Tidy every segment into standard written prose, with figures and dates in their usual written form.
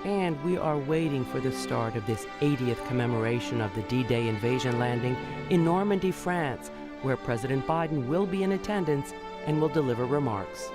And we are waiting for the start of this 80th commemoration of the D-Day invasion landing in Normandy, France, where President Biden will be in attendance and will deliver remarks.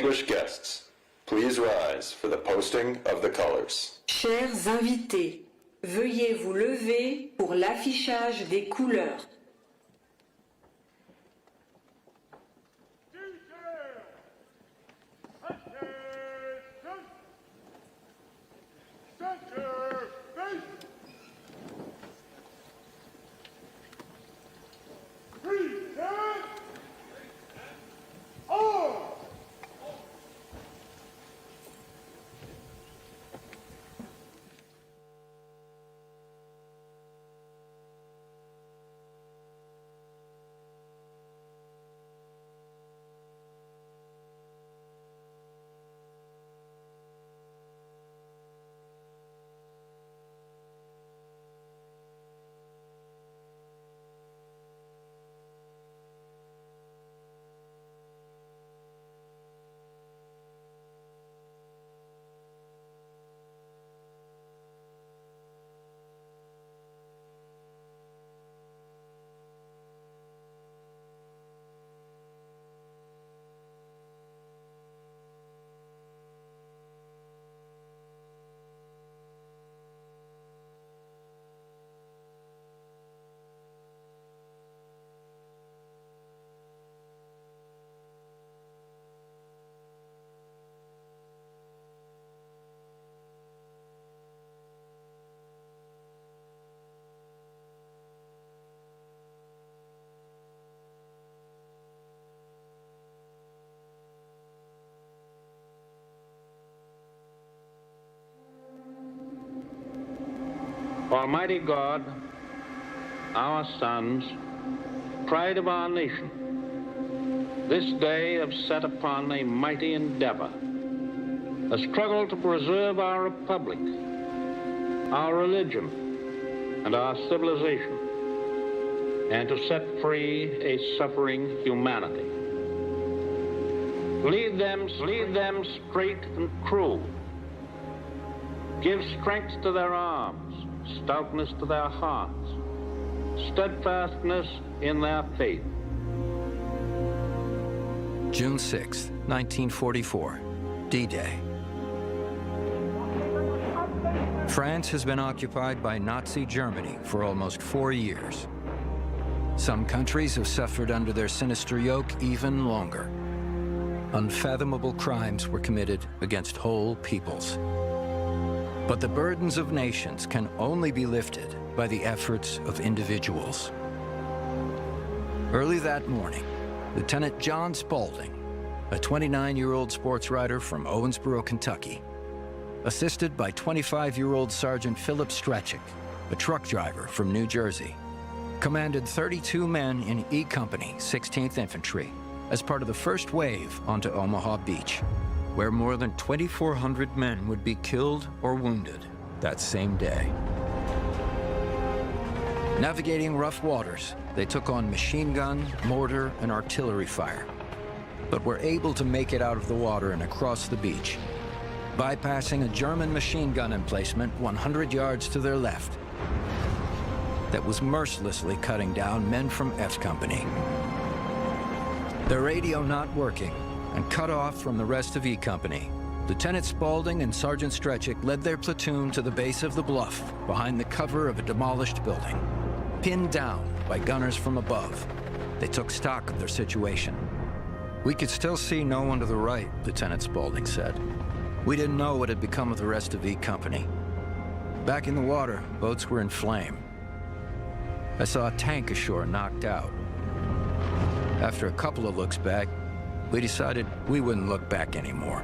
Distinguished guests, please rise for the posting of the colors. Chers invités, veuillez vous lever pour l'affichage des couleurs. Almighty God, our sons, pride of our nation, this day have set upon a mighty endeavor, a struggle to preserve our republic, our religion, and our civilization, and to set free a suffering humanity. Lead them straight and true. Give strength to their arms, stoutness to their hearts, steadfastness in their faith. June 6, 1944, D-Day. France has been occupied by Nazi Germany for almost 4 years. Some countries have suffered under their sinister yoke even longer. Unfathomable crimes were committed against whole peoples. But the burdens of nations can only be lifted by the efforts of individuals. Early that morning, Lieutenant John Spaulding, a 29-year-old sports writer from Owensboro, Kentucky, assisted by 25-year-old Sergeant Philip Strachik, a truck driver from New Jersey, commanded 32 men in E Company, 16th Infantry, as part of the first wave onto Omaha Beach, where more than 2,400 men would be killed or wounded that same day. Navigating rough waters, they took on machine gun, mortar, and artillery fire, but were able to make it out of the water and across the beach, bypassing a German machine gun emplacement 100 yards to their left that was mercilessly cutting down men from F Company. Their radio not working, and cut off from the rest of E Company, Lieutenant Spaulding and Sergeant Strachik led their platoon to the base of the bluff behind the cover of a demolished building. Pinned down by gunners from above, they took stock of their situation. "We could still see no one to the right," Lieutenant Spaulding said. "We didn't know what had become of the rest of E Company. Back in the water, boats were in flame. I saw a tank ashore knocked out. After a couple of looks back, we decided we wouldn't look back anymore."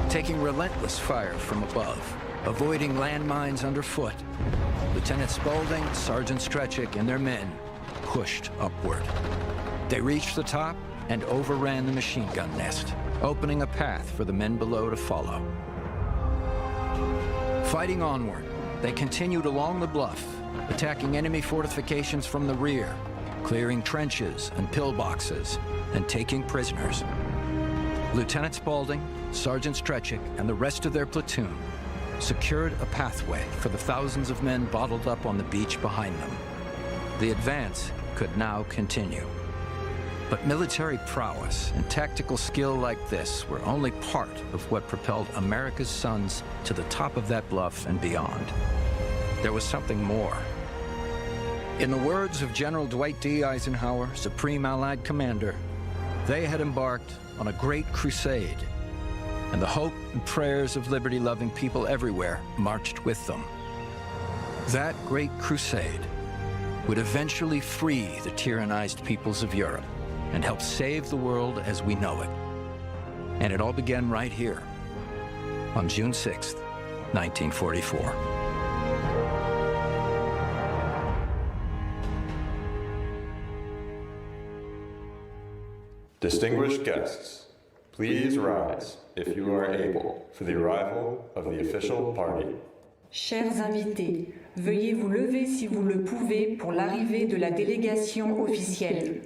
Taking relentless fire from above, avoiding landmines underfoot, Lieutenant Spaulding, Sergeant Strachik, and their men pushed upward. They reached the top and overran the machine gun nest, opening a path for the men below to follow. Fighting onward, they continued along the bluff, attacking enemy fortifications from the rear, clearing trenches and pillboxes, and taking prisoners. Lieutenant Spaulding, Sergeant Strachik, and the rest of their platoon secured a pathway for the thousands of men bottled up on the beach behind them. The advance could now continue. But military prowess and tactical skill like this were only part of what propelled America's sons to the top of that bluff and beyond. There was something more. In the words of General Dwight D. Eisenhower, Supreme Allied Commander, they had embarked on a great crusade, and the hope and prayers of liberty-loving people everywhere marched with them. That great crusade would eventually free the tyrannized peoples of Europe and help save the world as we know it. And it all began right here, on June 6th, 1944. Distinguished guests, please rise, if you are able, for the arrival of the official party. Chers invités, veuillez vous lever si vous le pouvez pour l'arrivée de la délégation officielle.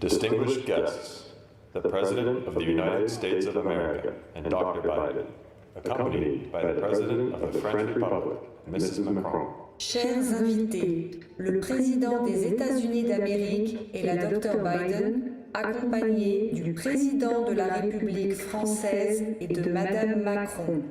Distinguished guests, the President of the United States of America and Dr. Biden, accompanied by the President of the French Republic, Mrs. Macron. Chers invités, le président des États-Unis d'Amérique et la Dr Biden, accompagnés du président de la République française et de Madame Macron.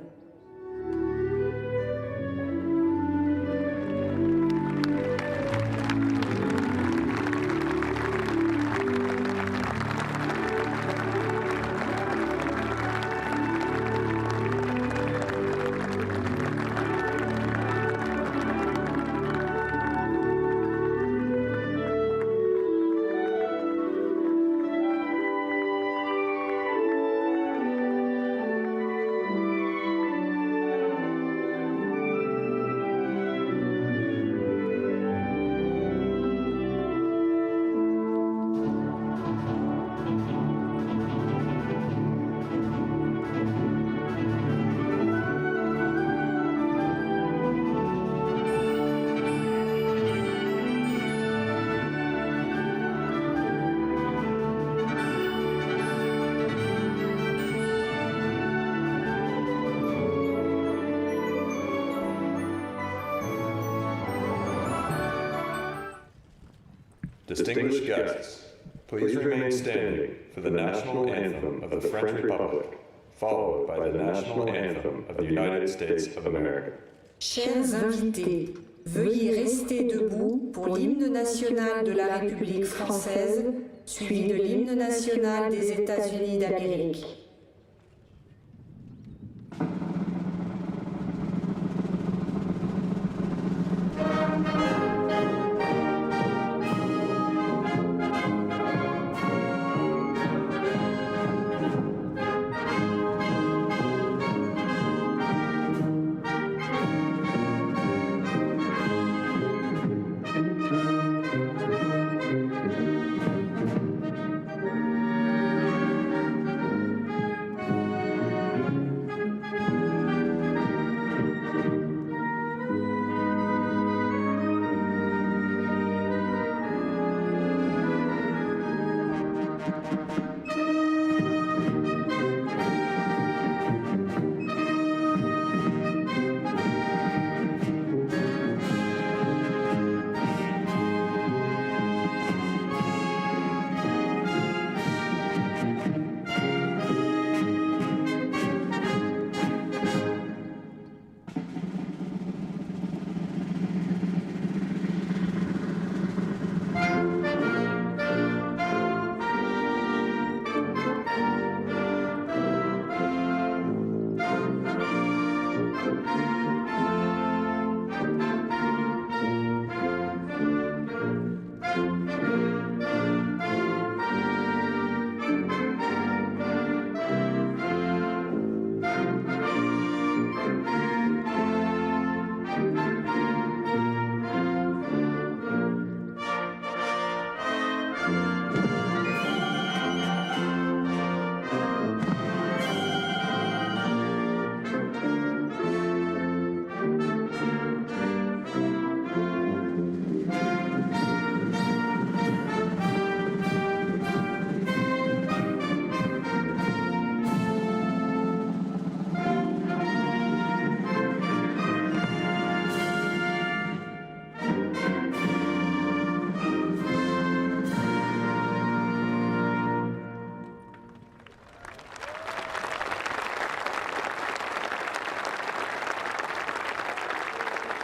Distinguished guests, please remain standing for the national anthem of the French Republic, followed by the national anthem of the United States of America. Chers invités, veuillez rester debout pour l'hymne national de la République française, suivi de l'hymne national des États-Unis d'Amérique.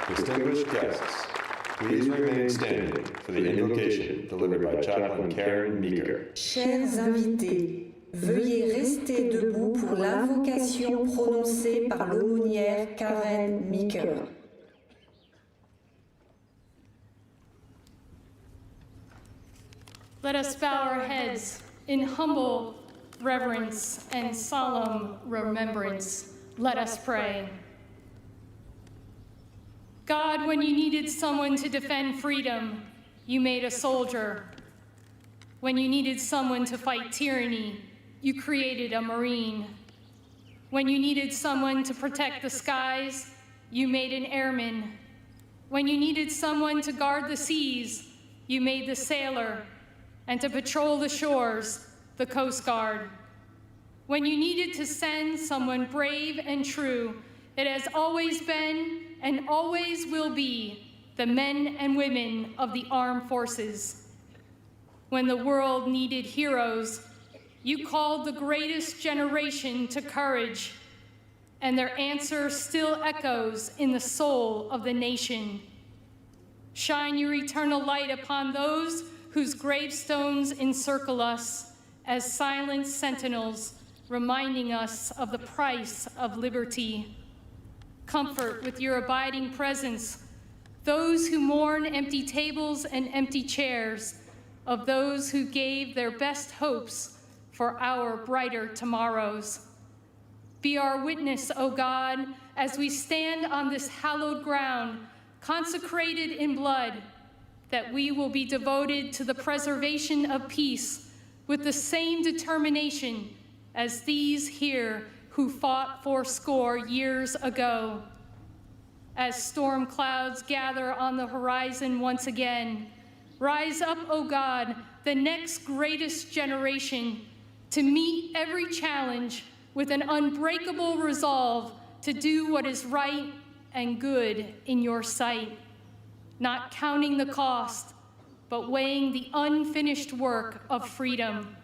Distinguished guests, please remain standing for the invocation delivered by Chaplain Karen Meeker. Chers invités, veuillez rester debout pour l'invocation prononcée par l'aumônière Karen Meeker. Let us bow our heads in humble reverence and solemn remembrance. Let us pray. God, when you needed someone to defend freedom, you made a soldier. When you needed someone to fight tyranny, you created a Marine. When you needed someone to protect the skies, you made an airman. When you needed someone to guard the seas, you made the sailor. And to patrol the shores, the Coast Guard. When you needed to send someone brave and true, it has always been and always will be the men and women of the armed forces. When the world needed heroes, you called the greatest generation to courage, and their answer still echoes in the soul of the nation. Shine your eternal light upon those whose gravestones encircle us as silent sentinels, reminding us of the price of liberty. Comfort with your abiding presence those who mourn empty tables and empty chairs, of those who gave their best hopes for our brighter tomorrows. Be our witness, O God, as we stand on this hallowed ground, consecrated in blood, that we will be devoted to the preservation of peace with the same determination as these here who fought 80 years ago. As storm clouds gather on the horizon once again, rise up, O God, the next greatest generation, to meet every challenge with an unbreakable resolve to do what is right and good in your sight, not counting the cost, but weighing the unfinished work of freedom,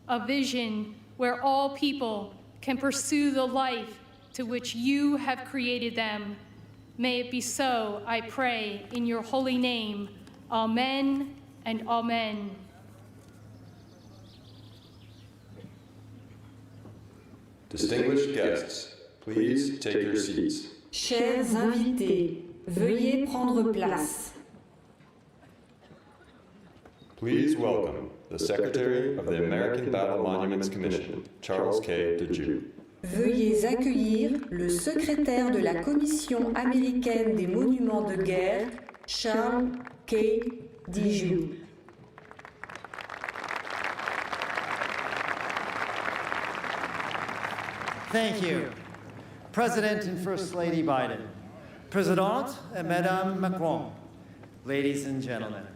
a vision where all people can pursue the life to which you have created them. May it be so, I pray, in your holy name. Amen and amen. Distinguished guests, please take your seats. Chers invités, veuillez prendre place. Please welcome the Secretary of the American Battle Monuments Commission, Charles K. DeJew. Veuillez accueillir le secrétaire de la Commission américaine des monuments de guerre, Charles K. DeJew. Thank you. President and First Lady Biden, Présidente et Madame Macron, ladies and gentlemen,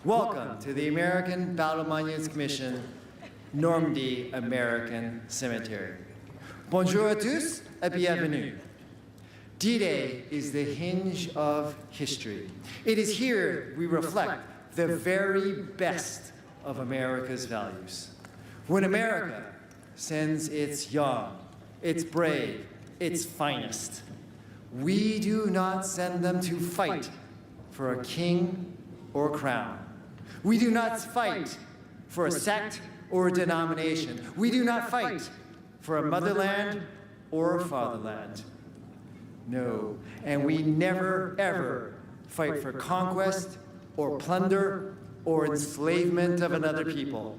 welcome to the American Battle Monuments Commission, Normandy American Cemetery. Bonjour à tous et bienvenue. D-Day is the hinge of history. It is here we reflect the very best of America's values. When America sends its young, its brave, its finest, we do not send them to fight for a king or a crown. We do not fight for a sect or a denomination. We do not fight for a motherland or a fatherland. No, and we never, ever fight for conquest or plunder or enslavement of another people.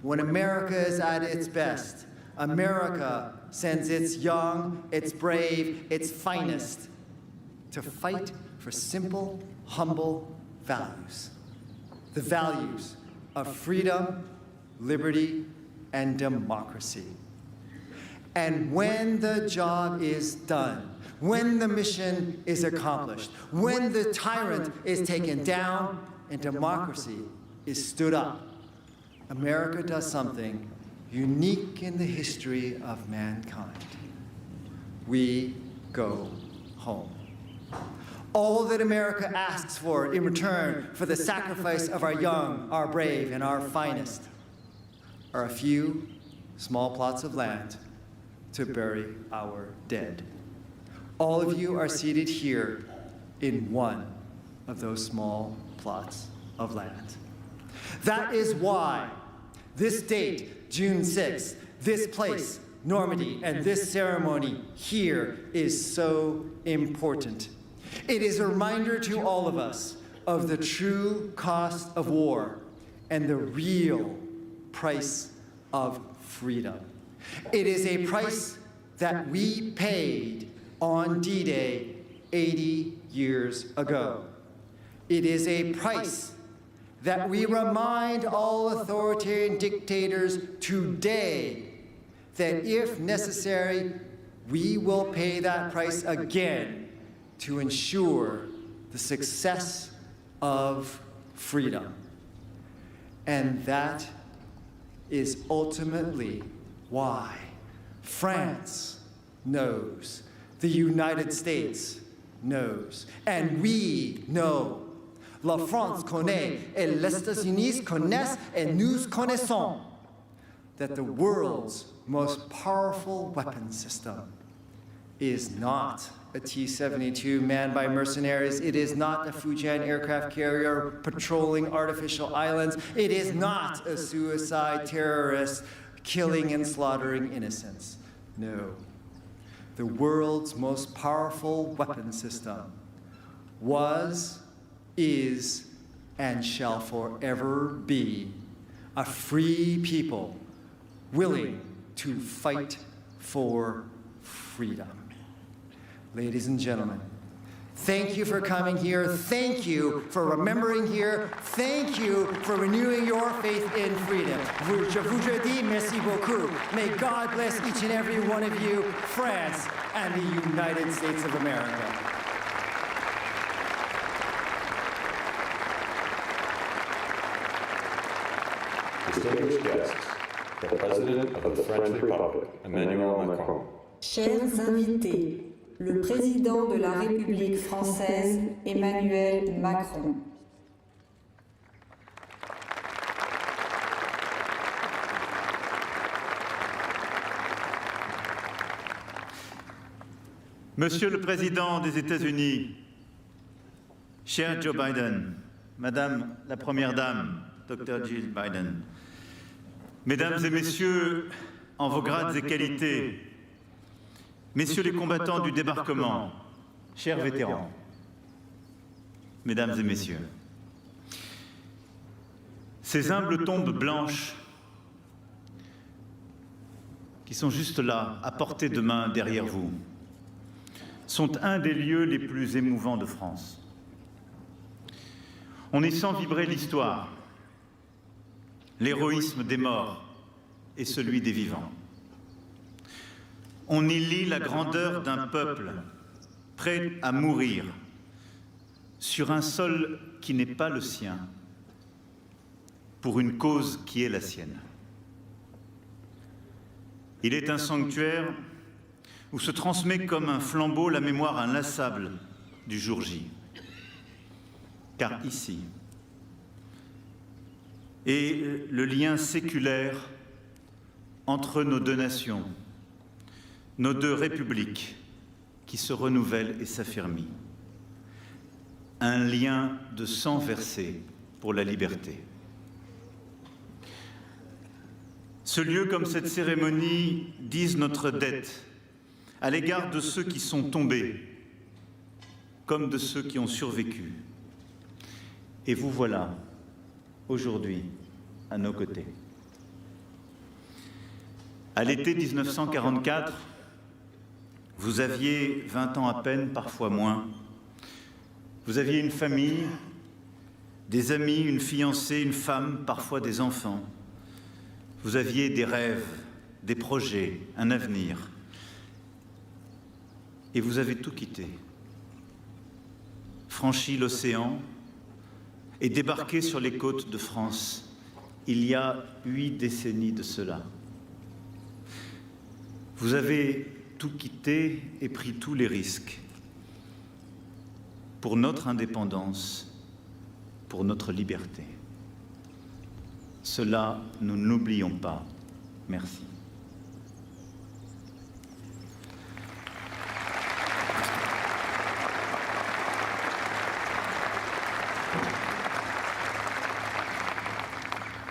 When America is at its best, America sends its young, its brave, its finest to fight for simple, humble values. The values of freedom, liberty, and democracy. And when the job is done, when the mission is accomplished, when the tyrant is taken down and democracy is stood up, America does something unique in the history of mankind. We go home. All that America asks for in return for the sacrifice of our young, our brave, and our finest are a few small plots of land to bury our dead. All of you are seated here in one of those small plots of land. That is why this date, June 6th, this place, Normandy, and this ceremony here is so important. It is a reminder to all of us of the true cost of war and the real price of freedom. It is a price that we paid on D-Day 80 years ago. It is a price that we remind all authoritarian dictators today that if necessary, we will pay that price again to ensure the success of freedom. And that is ultimately why France knows, the United States knows, and we know. La France connaît, et les États-Unis connaissent, et nous connaissons that the world's most powerful weapon system is not a T-72 manned by mercenaries. It is not a Fujian aircraft carrier patrolling artificial islands. It is not a suicide terrorist killing and slaughtering innocents. No. The world's most powerful weapon system was, is, and shall forever be a free people willing to fight for freedom. Ladies and gentlemen, thank you for coming here. Thank you for remembering here. Thank you for renewing your faith in freedom. Je voudrais dire merci beaucoup. May God bless each and every one of you, France and the United States of America. Distinguished guests, the President of the French Republic, Emmanuel Macron. Chers invités, le président de la République française, Emmanuel Macron. Monsieur le Président des États-Unis, cher Joe Biden, Madame la Première Dame, Dr. Jill Biden, Mesdames et Messieurs, en vos grades et qualités, Messieurs les combattants du débarquement, chers vétérans, Mesdames et Messieurs, ces humbles tombes blanches qui sont juste là, à portée de main derrière vous, sont un des lieux les plus émouvants de France. On y sent vibrer l'histoire, l'héroïsme des morts et celui des vivants. On y lit la grandeur d'un peuple prêt à mourir sur un sol qui n'est pas le sien, pour une cause qui est la sienne. Il est un sanctuaire où se transmet comme un flambeau la mémoire inlassable du jour J. Car ici est le lien séculaire entre nos deux nations, nos deux républiques qui se renouvellent et s'affermissent. Un lien de sang versé pour la liberté. Ce lieu comme cette cérémonie disent notre dette à l'égard de ceux qui sont tombés, comme de ceux qui ont survécu. Et vous voilà, aujourd'hui, à nos côtés. À l'été 1944, vous aviez 20 ans à peine, parfois moins. Vous aviez une famille, des amis, une fiancée, une femme, parfois des enfants. Vous aviez des rêves, des projets, un avenir. Et vous avez tout quitté, franchi l'océan et débarqué sur les côtes de France il y a 8 décennies de cela. Vous avez tout quitté et pris tous les risques pour notre indépendance, pour notre liberté. Cela, nous n'oublions pas. Merci.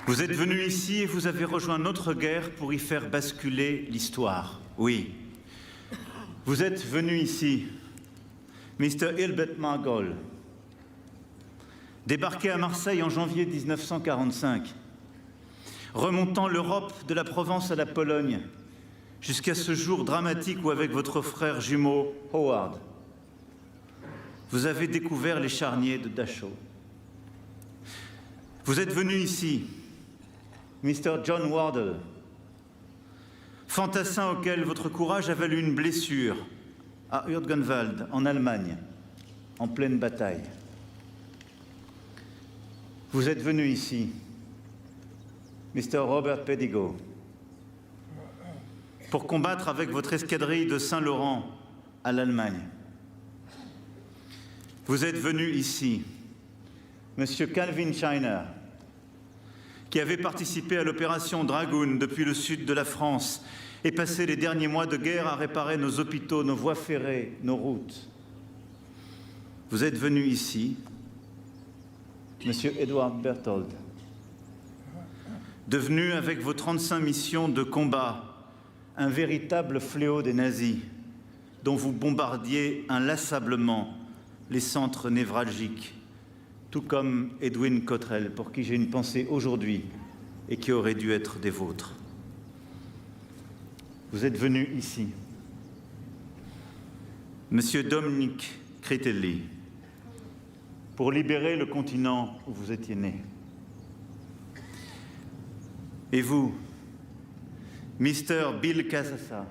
Vous êtes venu ici et vous avez rejoint notre guerre pour y faire basculer l'histoire. Oui. Vous êtes venu ici, Mr. Hilbert Margol, débarqué à Marseille en janvier 1945, remontant l'Europe de la Provence à la Pologne, jusqu'à ce jour dramatique où, avec votre frère jumeau, Howard, vous avez découvert les charniers de Dachau. Vous êtes venu ici, Mr. John Wardle, fantassin auquel votre courage a valu une blessure à Hürtgenwald, en Allemagne, en pleine bataille. Vous êtes venu ici, Mr. Robert Pedigo, pour combattre avec votre escadrille de Saint-Laurent à l'Allemagne. Vous êtes venu ici, Monsieur Calvin Schreiner, qui avait participé à l'opération Dragoon depuis le sud de la France et passé les derniers mois de guerre à réparer nos hôpitaux, nos voies ferrées, nos routes. Vous êtes venu ici, Monsieur Edward Berthold, devenu avec vos 35 missions de combat un véritable fléau des nazis, dont vous bombardiez inlassablement les centres névralgiques, tout comme Edwin Cottrell, pour qui j'ai une pensée aujourd'hui et qui aurait dû être des vôtres. Vous êtes venu ici, Monsieur Dominic Critelli, pour libérer le continent où vous étiez né. Et vous, Mr. Bill Casassa,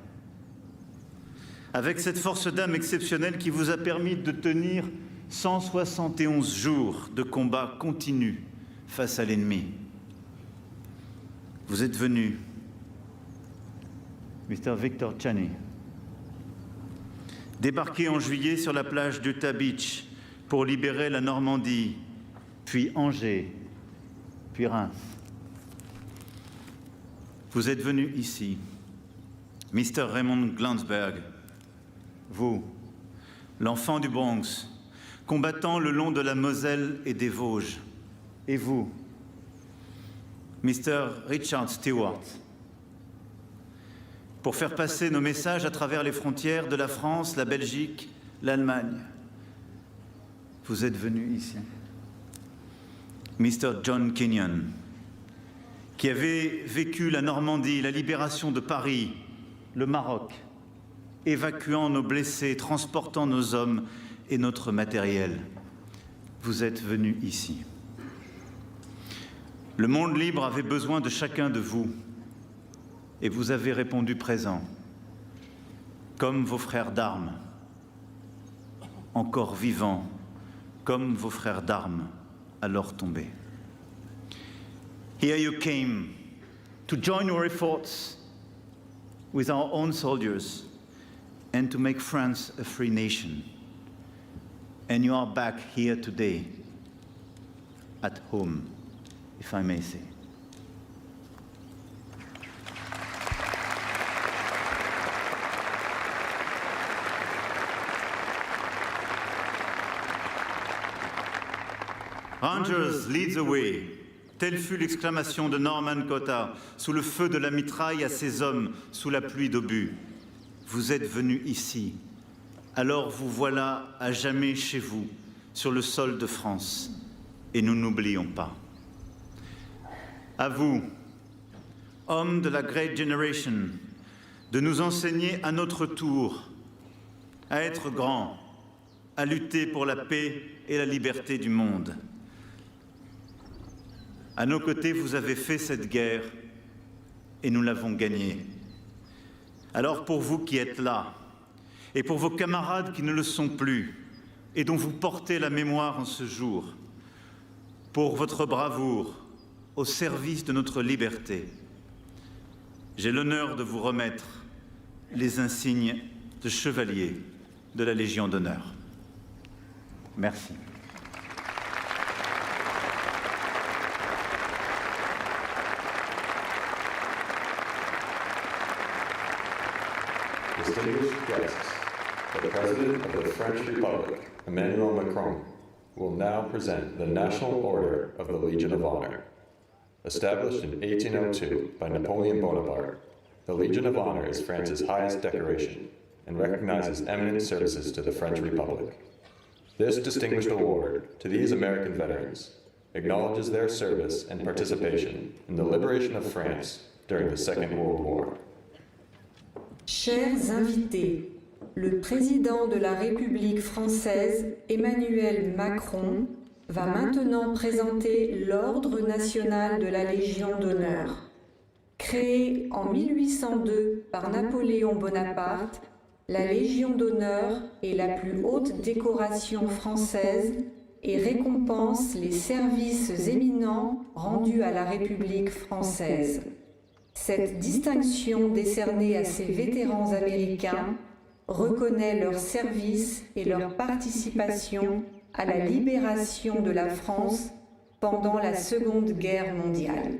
avec cette force d'âme exceptionnelle qui vous a permis de tenir 171 jours de combat continu face à l'ennemi. Vous êtes venu, Mr. Victor Chani, débarqué en juillet sur la plage d'Utah Beach pour libérer la Normandie, puis Angers, puis Reims. Vous êtes venu ici, Mr. Raymond Glansberg, vous, l'enfant du Bronx, combattant le long de la Moselle et des Vosges. Et vous, Mr. Richard Stewart, pour faire passer nos messages à travers les frontières de la France, la Belgique, l'Allemagne. Vous êtes venu ici, Mr. John Kenyon, qui avait vécu la Normandie, la libération de Paris, le Maroc, évacuant nos blessés, transportant nos hommes et notre matériel. Vous êtes venus ici. Le monde libre avait besoin de chacun de vous, et vous avez répondu présent, comme vos frères d'armes, encore vivants, comme vos frères d'armes, alors tombés. Here you came to join your efforts with our own soldiers and to make France a free nation. And you are back here today, at home, if I may say. Rangers, lead the way. Telle fut l'exclamation de Norman Cotta, sous le feu de la mitraille à ses hommes, sous la pluie d'obus. Vous êtes venus ici, alors vous voilà à jamais chez vous, sur le sol de France, et nous n'oublions pas. À vous, hommes de la Great Generation, de nous enseigner à notre tour à être grands, à lutter pour la paix et la liberté du monde. À nos côtés, vous avez fait cette guerre et nous l'avons gagnée. Alors pour vous qui êtes là, et pour vos camarades qui ne le sont plus, et dont vous portez la mémoire en ce jour, pour votre bravoure au service de notre liberté, j'ai l'honneur de vous remettre les insignes de chevalier de la Légion d'honneur. Merci. Distinguished guests, the President of the French Republic, Emmanuel Macron, will now present the National Order of the Legion of Honor. Established in 1802 by Napoleon Bonaparte, the Legion of Honor is France's highest decoration and recognizes eminent services to the French Republic. This distinguished award to these American veterans acknowledges their service and participation in the liberation of France during the Second World War. Chers invités, le président de la République française, Emmanuel Macron, va maintenant présenter l'Ordre national de la Légion d'honneur. Créée en 1802 par Napoléon Bonaparte, la Légion d'honneur est la plus haute décoration française et récompense les services éminents rendus à la République française. Cette distinction décernée à ces vétérans américains reconnaît leur service et leur participation à la libération de la France pendant la Seconde Guerre mondiale.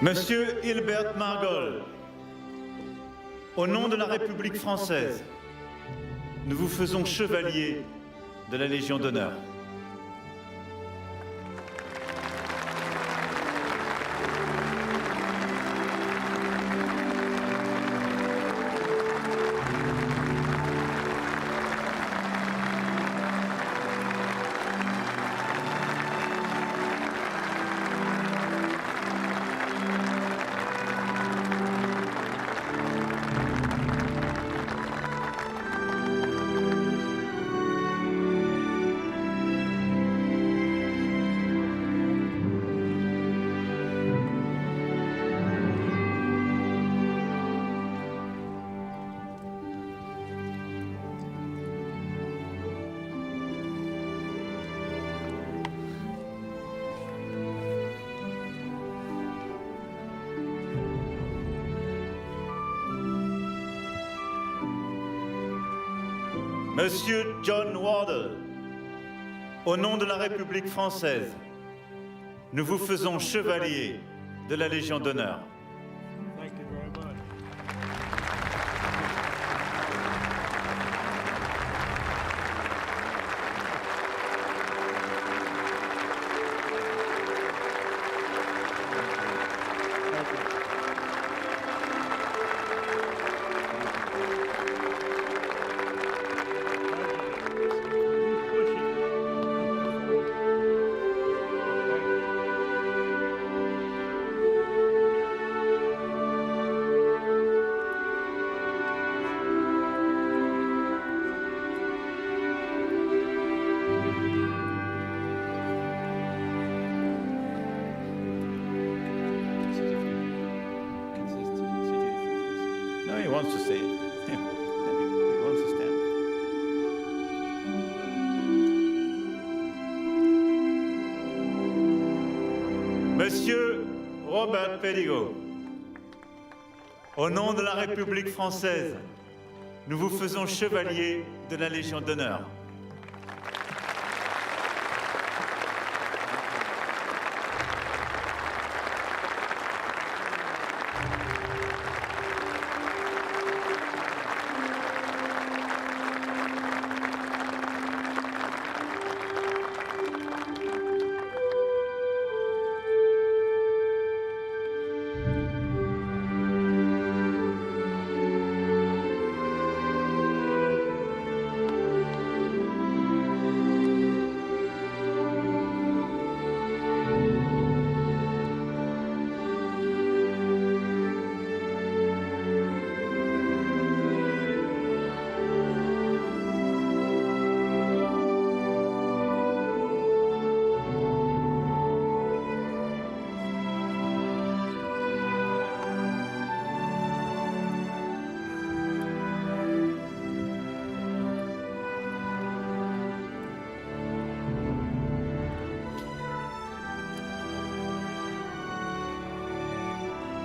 Monsieur Hilbert Margol, au nom de la République française, nous vous faisons chevalier de la Légion d'honneur. Monsieur John Wardle, au nom de la République française, nous vous faisons chevalier de la Légion d'honneur. He wants to say it. He wants to stand. Monsieur Robert Pédigo, au nom de la République française, nous vous faisons chevalier de la Légion d'honneur.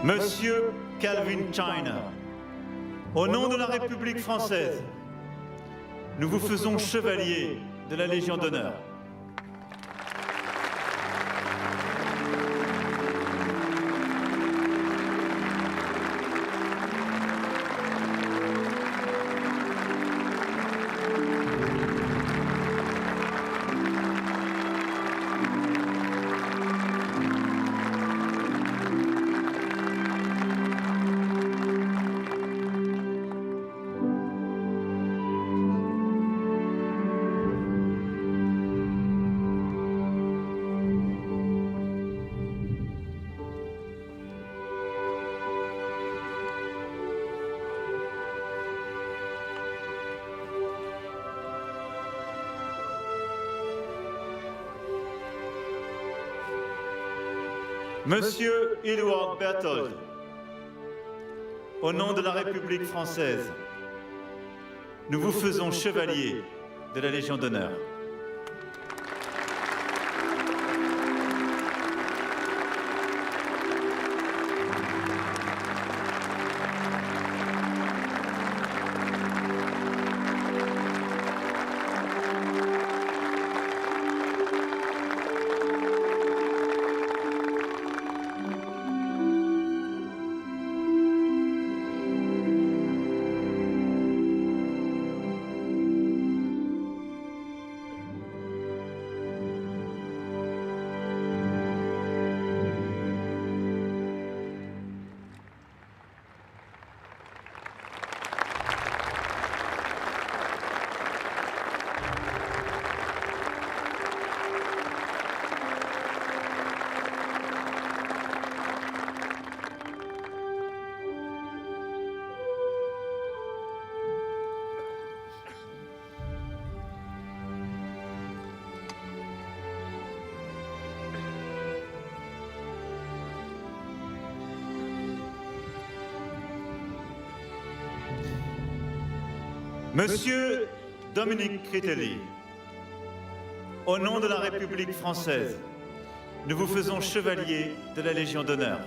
Monsieur Calvin China, au nom de la République française, nous vous faisons chevalier de la Légion d'honneur. Monsieur Edward Berthold, au nom de la République française, nous vous faisons chevalier de la Légion d'honneur. Monsieur Dominique Critelli, au nom de la République française, nous vous faisons chevalier de la Légion d'honneur.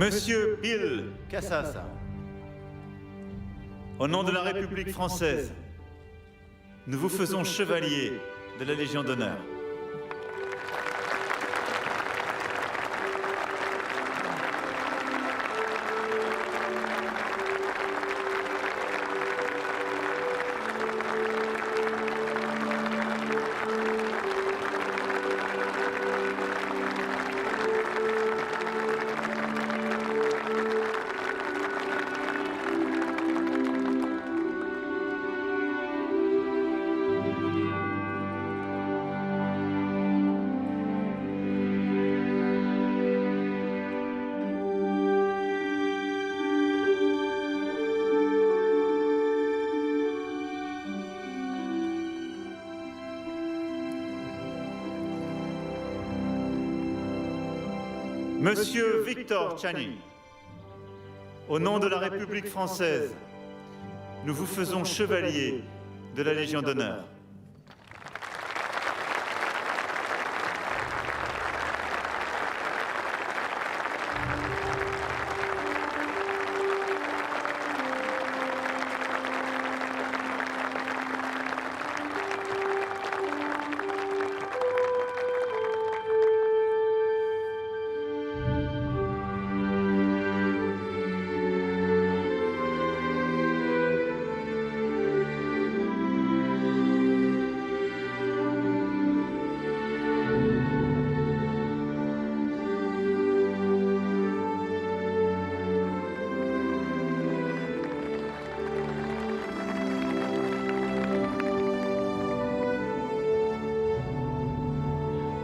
Monsieur Bill Cassasa, au nom de la République française, nous vous faisons chevalier de la Légion d'honneur. Monsieur Victor Chani, au nom de la République française, nous vous faisons chevalier de la Légion d'honneur.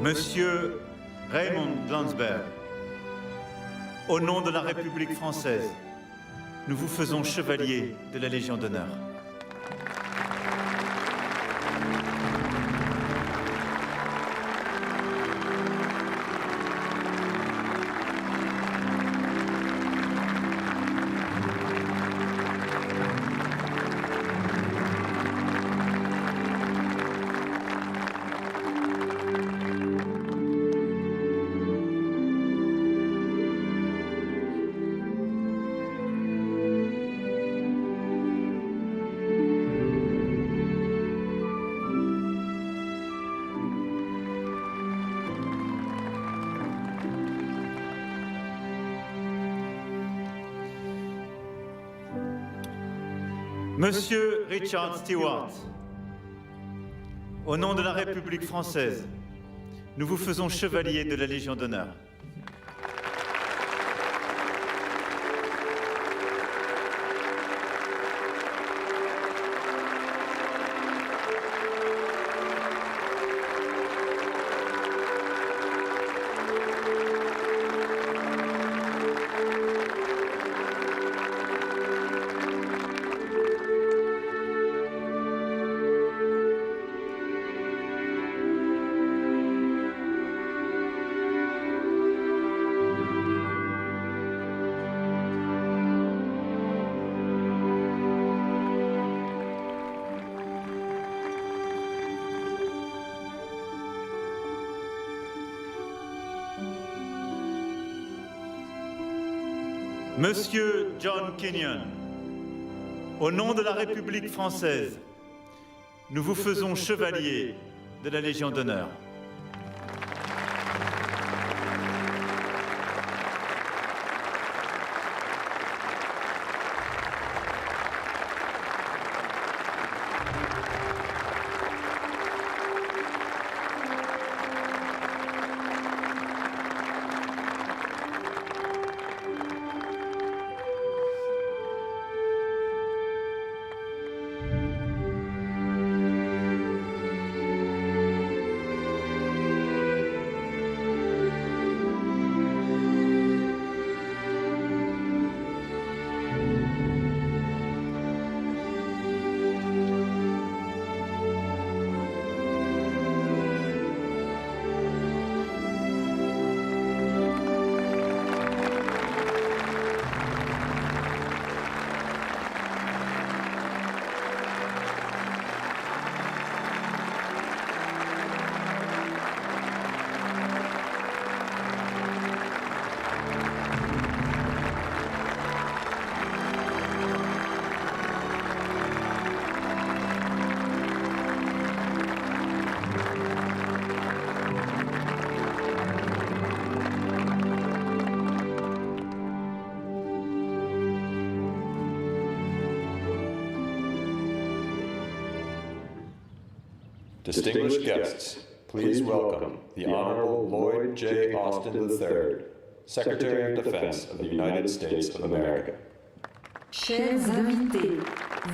Monsieur Raymond Glansberg, au nom de la République française, nous vous faisons chevalier de la Légion d'honneur. Monsieur Richard Stewart, au nom de la République française, nous vous faisons chevalier de la Légion d'honneur. Monsieur John Kenyon, au nom de la République française, nous vous faisons chevalier de la Légion d'honneur. Distinguished guests, please welcome the Honorable Lloyd J. Austin III, Secretary of Defense of the United States of America. Chers invités,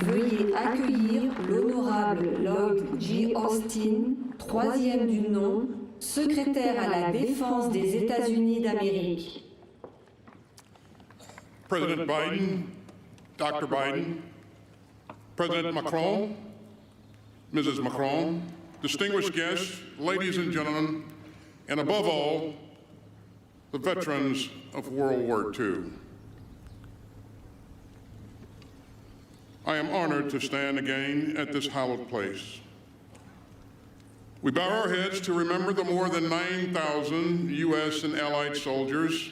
veuillez accueillir l'honorable Lloyd J. Austin, troisième du nom, secrétaire à la Défense des États-Unis d'Amérique. President Biden, Dr. Biden, President Macron, Mrs. Macron, distinguished guests, ladies and gentlemen, and above all, the veterans of World War II. I am honored to stand again at this hallowed place. We bow our heads to remember the more than 9,000 U.S. and Allied soldiers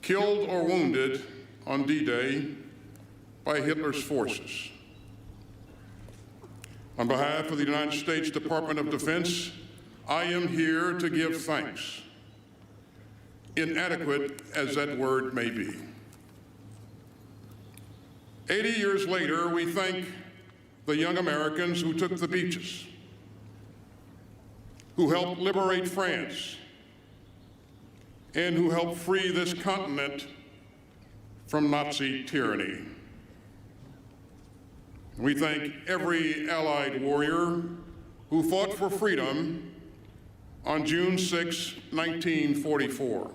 killed or wounded on D-Day by Hitler's forces. On behalf of the United States Department of Defense, I am here to give thanks, inadequate as that word may be. 80 years later, we thank the young Americans who took the beaches, who helped liberate France, and who helped free this continent from Nazi tyranny. We thank every Allied warrior who fought for freedom on June 6, 1944.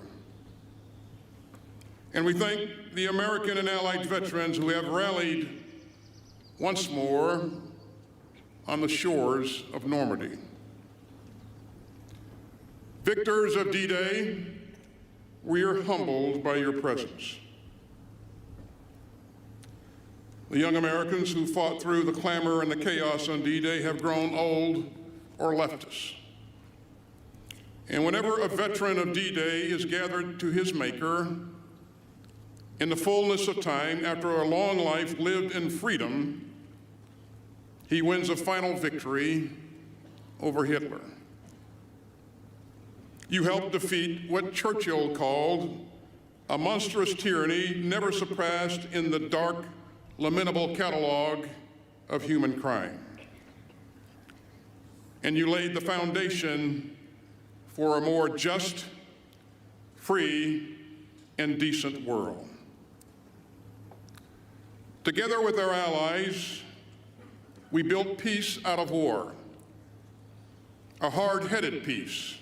And we thank the American and Allied veterans who have rallied once more on the shores of Normandy. Victors of D-Day, we are humbled by your presence. The young Americans who fought through the clamor and the chaos on D-Day have grown old or left us. And whenever a veteran of D-Day is gathered to his maker, in the fullness of time, after a long life lived in freedom, he wins a final victory over Hitler. You helped defeat what Churchill called a monstrous tyranny never surpassed in the dark, lamentable catalog of human crime. And you laid the foundation for a more just, free, and decent world. Together with our allies, we built peace out of war, a hard-headed peace,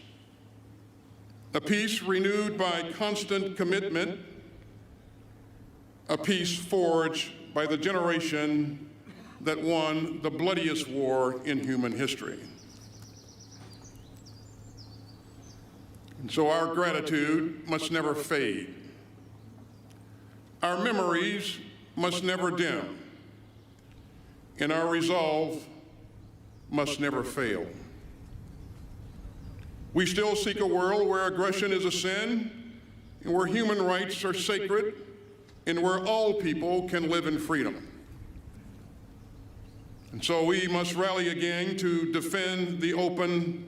a peace renewed by constant commitment, a peace forged by the generation that won the bloodiest war in human history. And so our gratitude must never fade. Our memories must never dim, and our resolve must never fail. We still seek a world where aggression is a sin, and where human rights are sacred, and where all people can live in freedom. And so we must rally again to defend the open,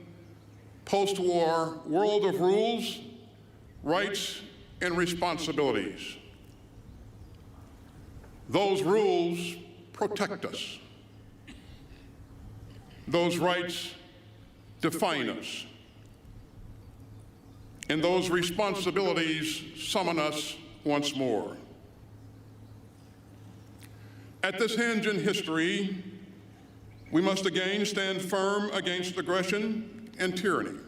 post-war world of rules, rights, and responsibilities. Those rules protect us. Those rights define us. And those responsibilities summon us once more. At this hinge in history, we must again stand firm against aggression and tyranny.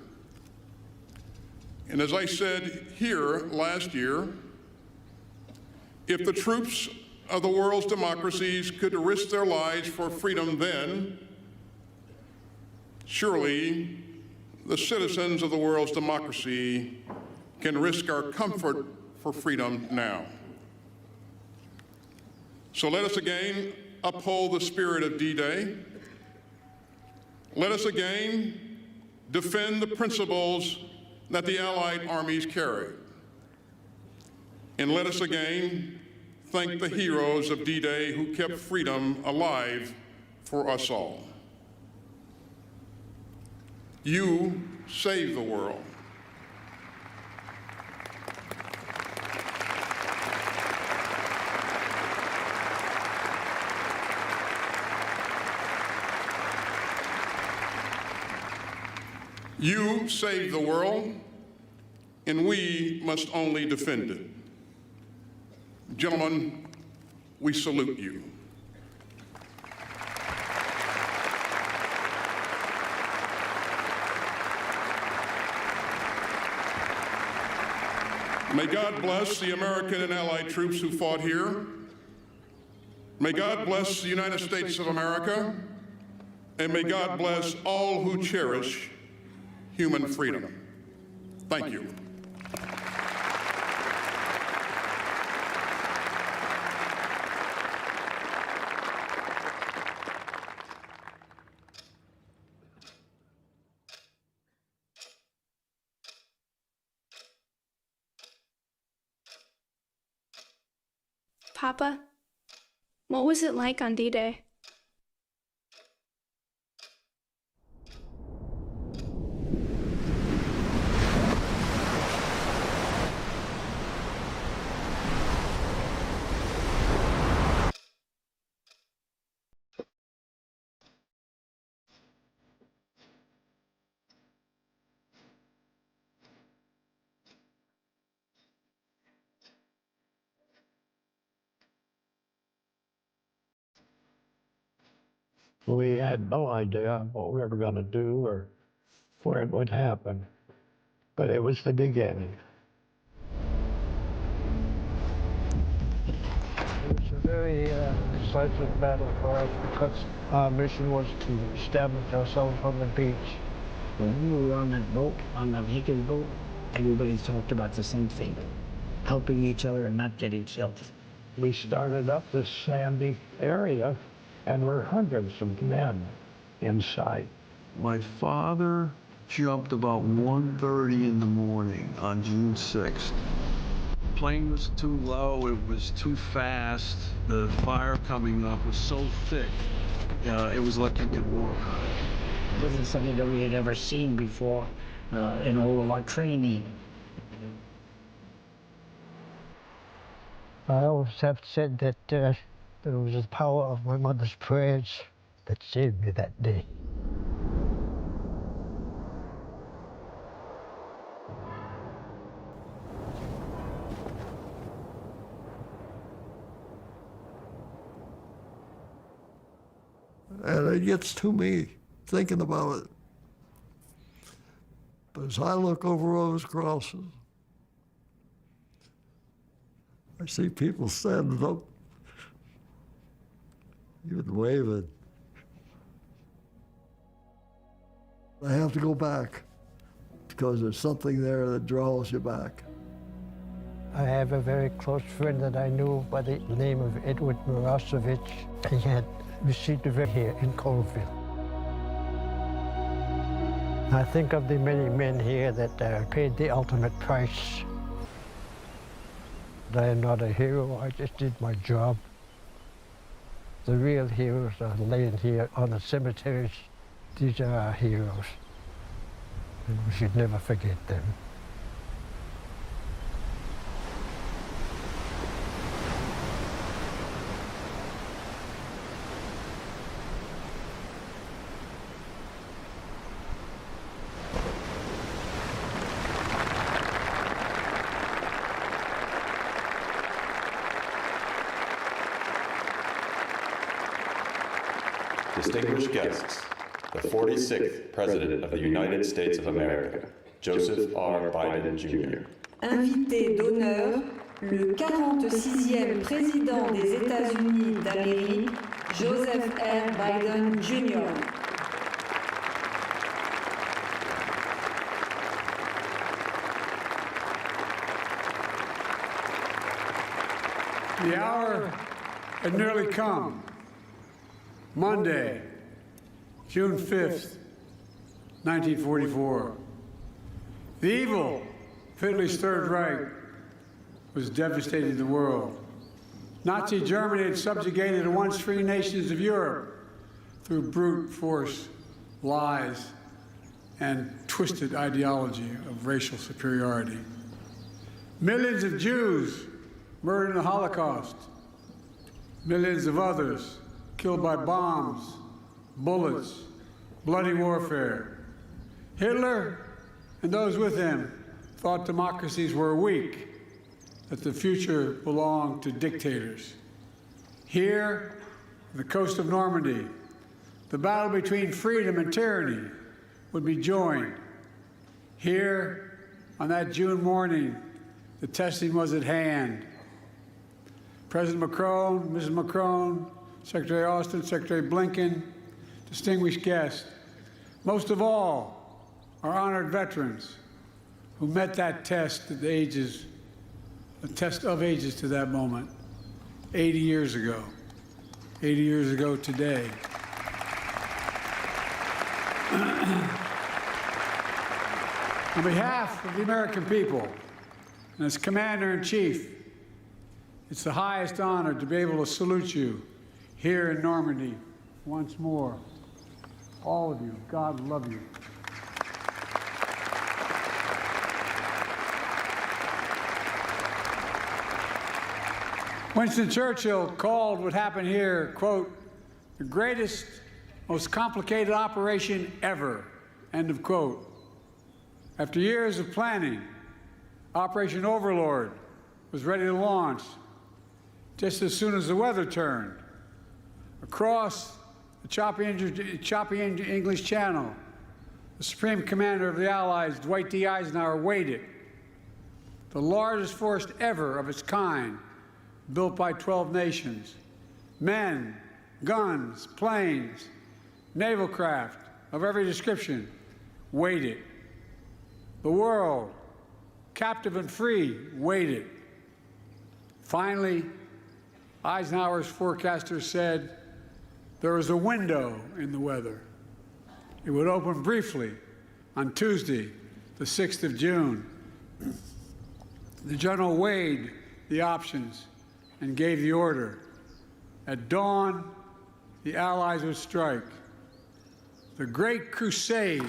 And as I said here last year, if the troops of the world's democracies could risk their lives for freedom then, surely the citizens of the world's democracy can risk our comfort for freedom now. So let us again uphold the spirit of D-Day. Let us again defend the principles that the Allied armies carried. And let us again thank the heroes of D-Day who kept freedom alive for us all. You saved the world. You saved the world, and we must only defend it. Gentlemen, we salute you. May God bless the American and Allied troops who fought here. May God bless the United States of America, and may God bless all who cherish human freedom. Thank you. Papa, what was it like on D-Day? We had no idea what we were going to do or for it would happen, but it was the beginning. It was a very decisive battle for us because our mission was to establish ourselves on the beach. When we were on that boat, on the Viking boat, everybody talked about the same thing, helping each other and not getting killed. We started up this sandy area, and there were hundreds of men inside. My father jumped about 1:30 in the morning on June 6th. The plane was too low, it was too fast, the fire coming up was so thick, it was like you could walk on it. It wasn't something that we had ever seen before in all of our training. I always have said that it was the power of my mother's prayers that saved me that day. And it gets to me thinking about it. But as I look over those crosses, I see people standing up, even waving. I have to go back because there's something there that draws you back. I have a very close friend that I knew by the name of Edward Mirosevich. He had received a victory here in Colville. I think of the many men here that paid the ultimate price. I am not a hero, I just did my job. The real heroes are laying here on the cemeteries. These are our heroes, and we should never forget them. Distinguished guests, the 46th President of the United States of America, Joseph R. Biden, Jr. Invité d'honneur, le 46e Président des États-Unis d'Amérique, Joseph R. Biden, Jr. The hour had nearly come. Monday, June 5th, 1944. The evil of Hitler's Third Reich was devastating the world. Nazi Germany had subjugated the once free nations of Europe through brute force, lies, and twisted ideology of racial superiority. Millions of Jews murdered in the Holocaust. Millions of others killed by bombs, bullets, bloody warfare. Hitler and those with him thought democracies were weak, that the future belonged to dictators. Here, on the coast of Normandy, the battle between freedom and tyranny would be joined. Here, on that June morning, the testing was at hand. President Macron, Mrs. Macron, Secretary Austin, Secretary Blinken, distinguished guests, most of all, our honored veterans who met that test at the ages, a test of ages to that moment, 80 years ago today. On behalf of the American people and as Commander-in-Chief, it's the highest honor to be able to salute you here in Normandy once more. All of you, God love you. Winston Churchill called what happened here, quote, the greatest, most complicated operation ever, end of quote. After years of planning, Operation Overlord was ready to launch just as soon as the weather turned. Across the choppy English Channel, the The Supreme Commander of the Allies, Dwight D. Eisenhower, waited. The largest force ever of its kind, built by 12 nations. Men, guns, planes, naval craft of every description, waited. The world, captive and free, waited. Finally, Eisenhower's forecaster said there was a window in the weather. It would open briefly on Tuesday, the 6th of June. The general weighed the options and gave the order. At dawn, the Allies would strike. The great crusade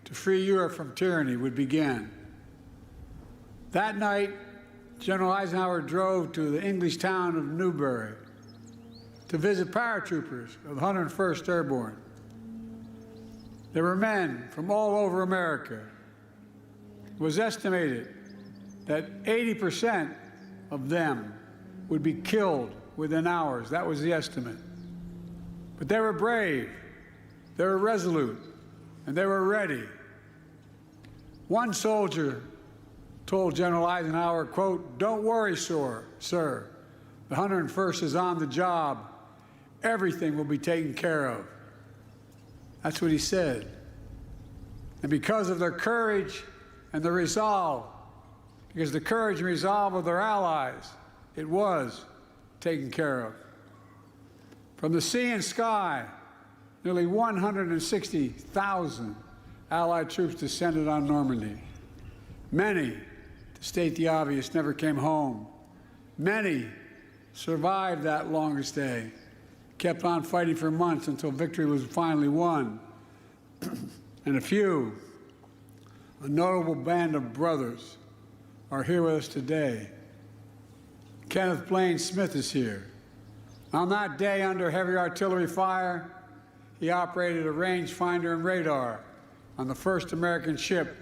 to free Europe from tyranny would begin. That night, General Eisenhower drove to the English town of Newbury to visit paratroopers of the 101st Airborne. There were men from all over America. It was estimated that 80% of them would be killed within hours. That was the estimate. But they were brave, they were resolute, and they were ready. One soldier told General Eisenhower, quote, "Don't worry, sir. The 101st is on the job. Everything will be taken care of." That's what he said. And because of their courage and their resolve, because the courage and resolve of their allies, it was taken care of. From the sea and sky, nearly 160,000 Allied troops descended on Normandy. Many, to state the obvious, never came home. Many survived that longest day, kept on fighting for months until victory was finally won. And a few, a notable band of brothers, are here with us today. Kenneth Blaine Smith is here. On that day, under heavy artillery fire, he operated a rangefinder and radar on the first American ship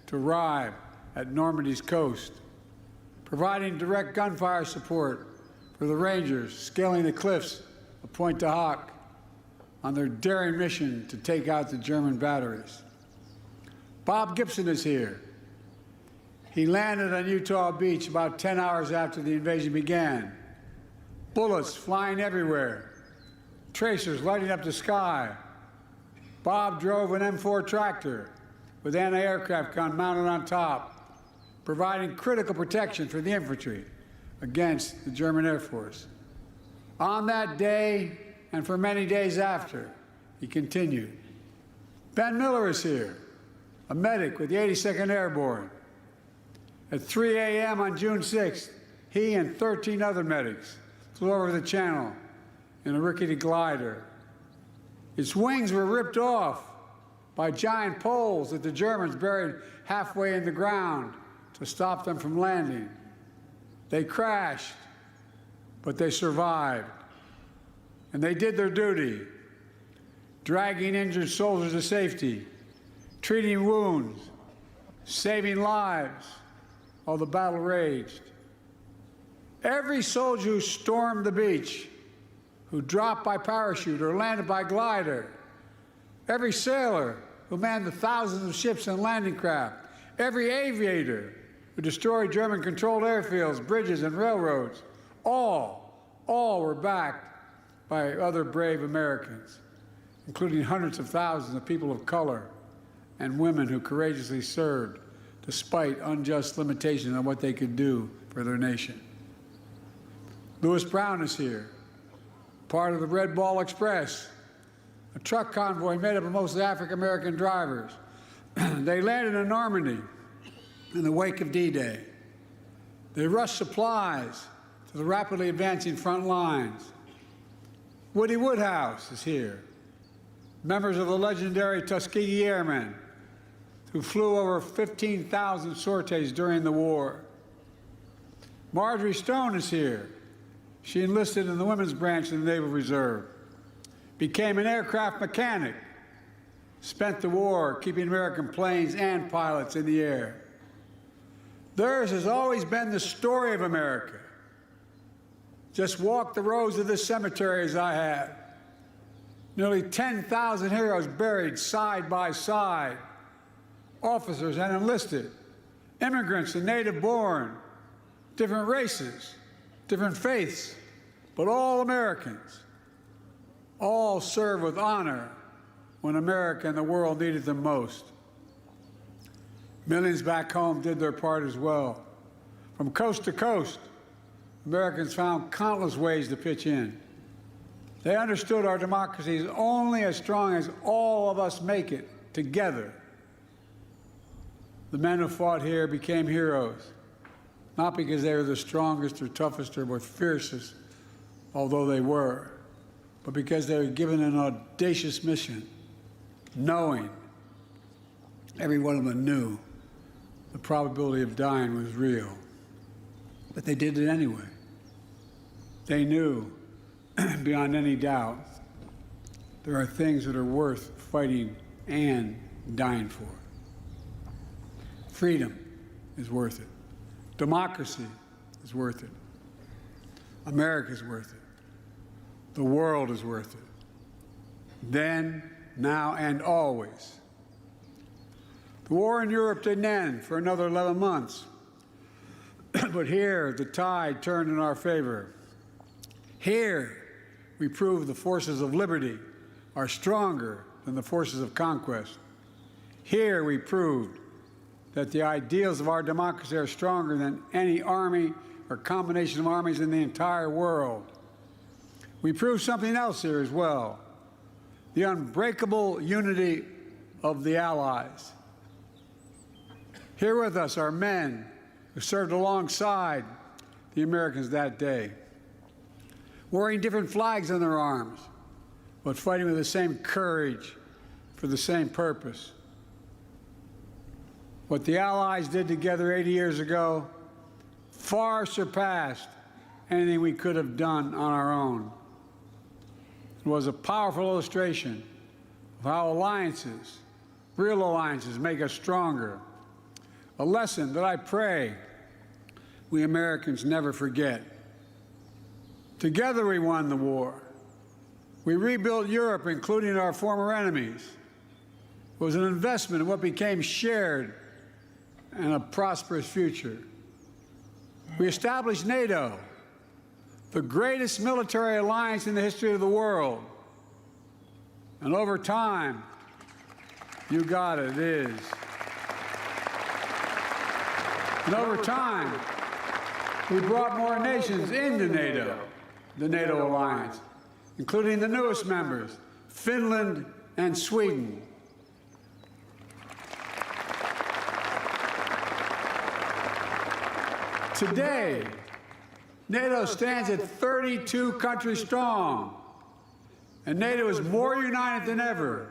to arrive at Normandy's coast, providing direct gunfire support for the Rangers scaling the cliffs of Pointe du Hoc on their daring mission to take out the German batteries. Bob Gibson is here. He landed on Utah Beach about 10 hours after the invasion began. Bullets flying everywhere, tracers lighting up the sky. Bob drove an M4 tractor with anti-aircraft gun mounted on top, providing critical protection for the infantry against the German Air Force. On that day, and for many days after, he continued. Ben Miller is here, a medic with the 82nd Airborne. At 3 a.m. on June 6th, he and 13 other medics flew over the channel in a rickety glider. Its wings were ripped off by giant poles that the Germans buried halfway in the ground to stop them from landing. They crashed, but they survived. And they did their duty, dragging injured soldiers to safety, treating wounds, saving lives while the battle raged. Every soldier who stormed the beach, who dropped by parachute or landed by glider, every sailor who manned the thousands of ships and landing craft, every aviator who destroyed German-controlled airfields, bridges, and railroads, all were backed by other brave Americans, including hundreds of thousands of people of color and women who courageously served despite unjust limitations on what they could do for their nation. Lewis Brown is here, part of the Red Ball Express, a truck convoy made up of mostly African-American drivers. They landed in Normandy in the wake of D-Day. They rushed supplies to the rapidly advancing front lines. Woody Woodhouse is here, members of the legendary Tuskegee Airmen, who flew over 15,000 sorties during the war. Marjorie Stone is here. She enlisted in the women's branch of the Naval Reserve, became an aircraft mechanic, spent the war keeping American planes and pilots in the air. Theirs has always been the story of America. Just walk the rows of this cemetery as I have. Nearly 10,000 heroes buried side by side officers and enlisted, immigrants and native-born, different races, different faiths, but all Americans, all served with honor when America and the world needed them most. Millions back home did their part as well. From coast to coast, Americans found countless ways to pitch in. They understood our democracy is only as strong as all of us make it together. The men who fought here became heroes, not because they were the strongest or toughest or most fiercest, although they were, but because they were given an audacious mission, knowing, every one of them knew, the probability of dying was real. But they did it anyway. They knew, beyond any doubt, there are things that are worth fighting and dying for. Freedom is worth it. Democracy is worth it. America is worth it. The world is worth it. Then, now, and always. The war in Europe didn't end for another 11 months. But here, the tide turned in our favor. Here, we proved the forces of liberty are stronger than the forces of conquest. Here, we proved that the ideals of our democracy are stronger than any army or combination of armies in the entire world. We proved something else here as well, the unbreakable unity of the Allies. Here with us are men who served alongside the Americans that day, wearing different flags on their arms, but fighting with the same courage for the same purpose. What the Allies did together 80 years ago far surpassed anything we could have done on our own. It was a powerful illustration of how alliances, real alliances, make us stronger. A lesson that I pray we Americans never forget. Together we won the war. We rebuilt Europe, including our former enemies. It was an investment in what became shared and a prosperous future. We established NATO, the greatest military alliance in the history of the world. And over time, you got it, it is. And over time, we brought more nations into NATO, the NATO alliance, including the newest members, Finland and Sweden. Today, NATO stands at 32 countries strong, and NATO is more united than ever,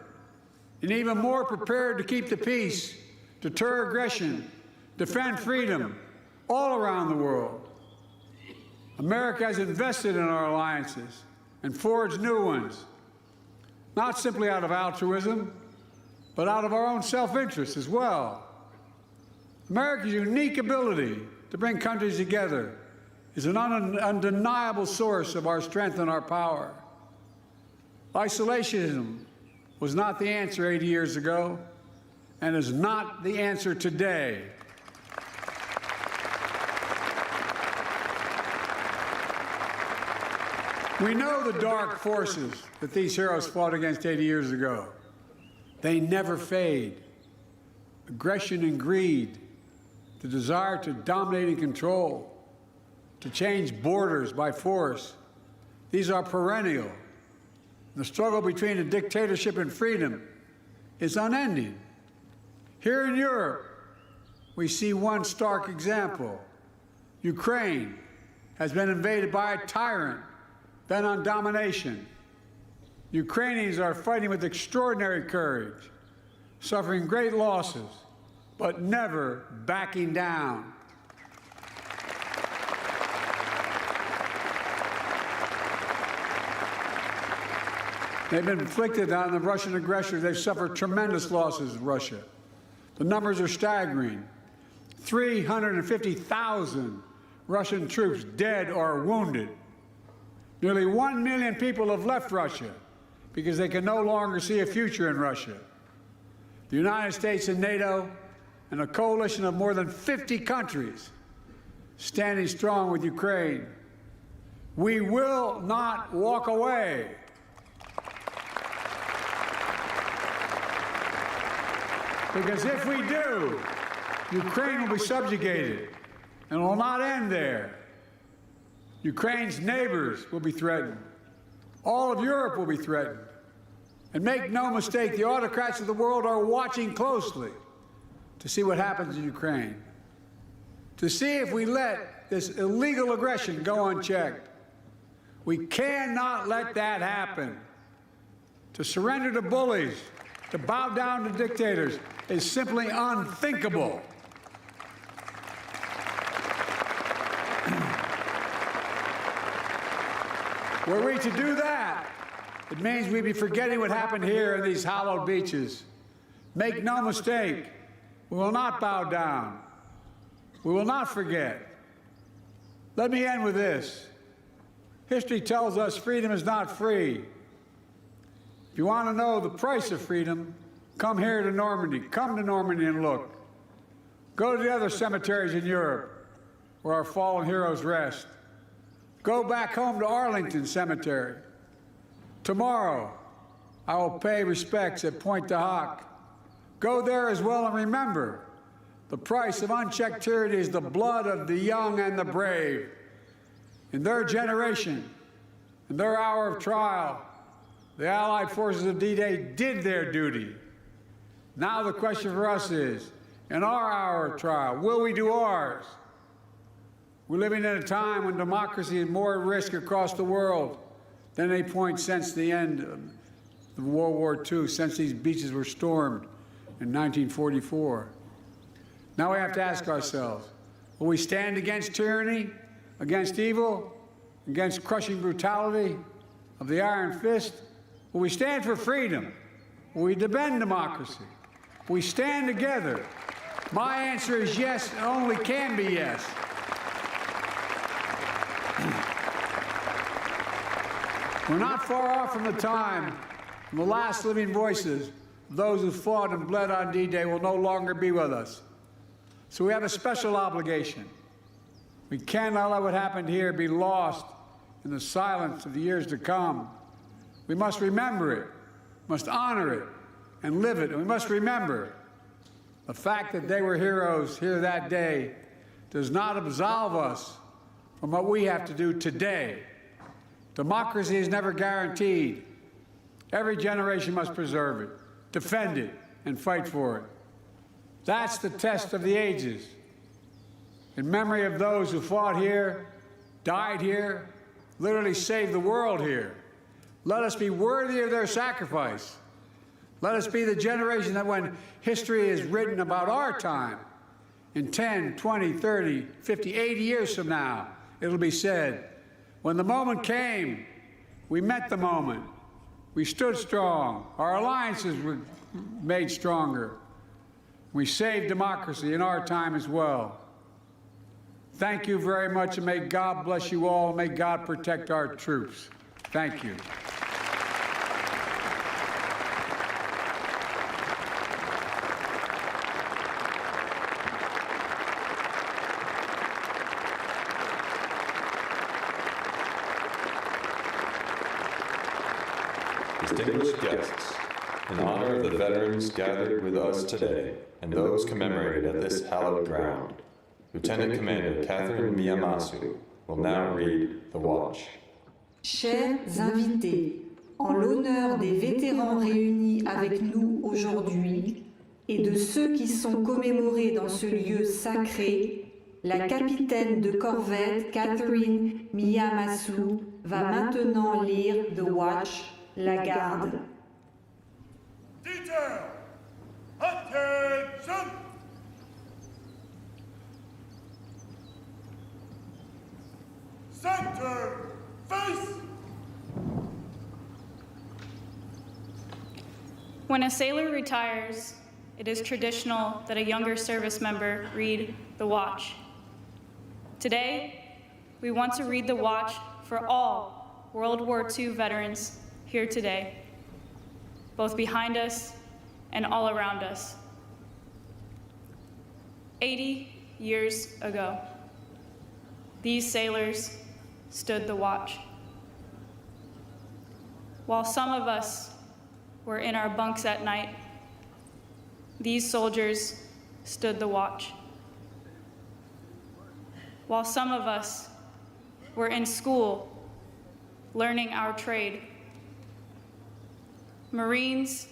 and even more prepared to keep the peace, deter aggression, defend freedom all around the world. America has invested in our alliances and forged new ones, not simply out of altruism, but out of our own self-interest as well. America's unique ability to bring countries together is an undeniable source of our strength and our power. Isolationism was not the answer 80 years ago, and is not the answer today. We know the dark forces that these heroes fought against 80 years ago. They never fade. Aggression and greed, the desire to dominate and control, to change borders by force, these are perennial. The struggle between a dictatorship and freedom is unending. Here in Europe, we see one stark example. Ukraine has been invaded by a tyrant bent on domination. Ukrainians are fighting with extraordinary courage, suffering great losses, but never backing down. They've been inflicted on the Russian aggressors. They've suffered tremendous losses in Russia. The numbers are staggering. 350,000 Russian troops dead or wounded. Nearly 1 million people have left Russia because they can no longer see a future in Russia. the United States and NATO, and a coalition of more than 50 countries standing strong with Ukraine. We will not walk away. Because if we do, Ukraine will be subjugated, and it will not end there. Ukraine's neighbors will be threatened. All of Europe will be threatened. And make no mistake, the autocrats of the world are watching closely to see what happens in Ukraine, to see if we let this illegal aggression go unchecked. We cannot let that happen. To surrender to bullies, to bow down to dictators, is simply unthinkable. Were we to do that, it means we'd be forgetting what happened here in these hallowed beaches. Make no mistake, we will not bow down. We will not forget. Let me end with this. History tells us freedom is not free. If you want to know the price of freedom, come here to Normandy. Come to Normandy and look. Go to the other cemeteries in Europe where our fallen heroes rest. Go back home to Arlington Cemetery. Tomorrow, I will pay respects at Pointe du Hoc. Go there as well and remember, the price of unchecked tyranny is the blood of the young and the brave. In their generation, in their hour of trial, the Allied forces of D-Day did their duty. Now the question for us is, in our hour of trial, will we do ours? We're living in a time when democracy is more at risk across the world than any point since the end of World War II, since these beaches were stormed in 1944. Now we have to ask ourselves, will we stand against tyranny, against evil, against crushing brutality of the iron fist? Will we stand for freedom? Will we defend democracy? Will we stand together? My answer is yes, and only can be yes. We're not far off from the time when the last living voices of those who fought and bled on D-Day will no longer be with us. So we have a special obligation. We cannot let what happened here be lost in the silence of the years to come. We must remember it, must honor it, and live it. And we must remember the fact that they were heroes here that day does not absolve us from what we have to do today. Democracy is never guaranteed. Every generation must preserve it, defend it, and fight for it. That's the test of the ages. In memory of those who fought here, died here, literally saved the world here, let us be worthy of their sacrifice. Let us be the generation that when history is written about our time, in 10, 20, 30, 50, 80 years from now, it'll be said, when the moment came, we met the moment. We stood strong. Our alliances were made stronger. We saved democracy in our time as well. Thank you very much, and may God bless you all, and may God protect our troops. Thank you. Distinguished guests, in honor of the veterans gathered with us today and those commemorated at this hallowed ground, Lieutenant Commander Catherine Miyamasu will now read the watch. Chers invités, en l'honneur des vétérans réunis avec nous aujourd'hui et de ceux qui sont commémorés dans ce lieu sacré, la capitaine de corvette Catherine Miyamasu va maintenant lire The Watch, la garde. Detail! Attention! Center! Face! When a sailor retires, it is traditional that a younger service member read the watch. Today, we want to read the watch for all World War II veterans here today, both behind us and all around us. 80 years ago, these sailors stood the watch. While some of us were in our bunks at night, these soldiers stood the watch. While some of us were in school learning our trade, Marines,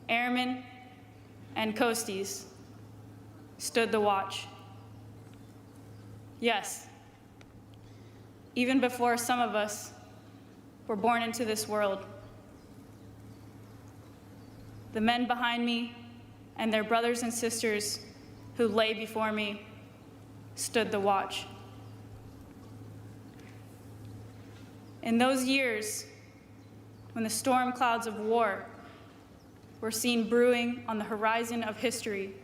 airmen, and coasties stood the watch. Yes, even before some of us were born into this world. The men behind me and their brothers and sisters who lay before me stood the watch. In those years, when the storm clouds of war were seen brewing on the horizon of history,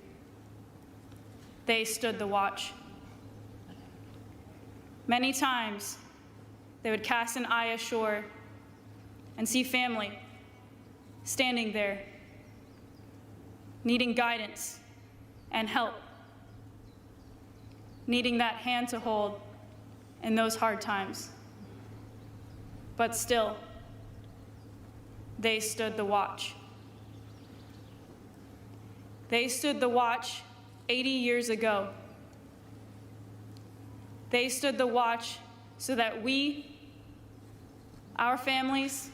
they stood the watch. Many times, they would cast an eye ashore and see family standing there, needing guidance and help, needing that hand to hold in those hard times. But still, they stood the watch. They stood the watch 80 years ago. They stood the watch so that we, our families,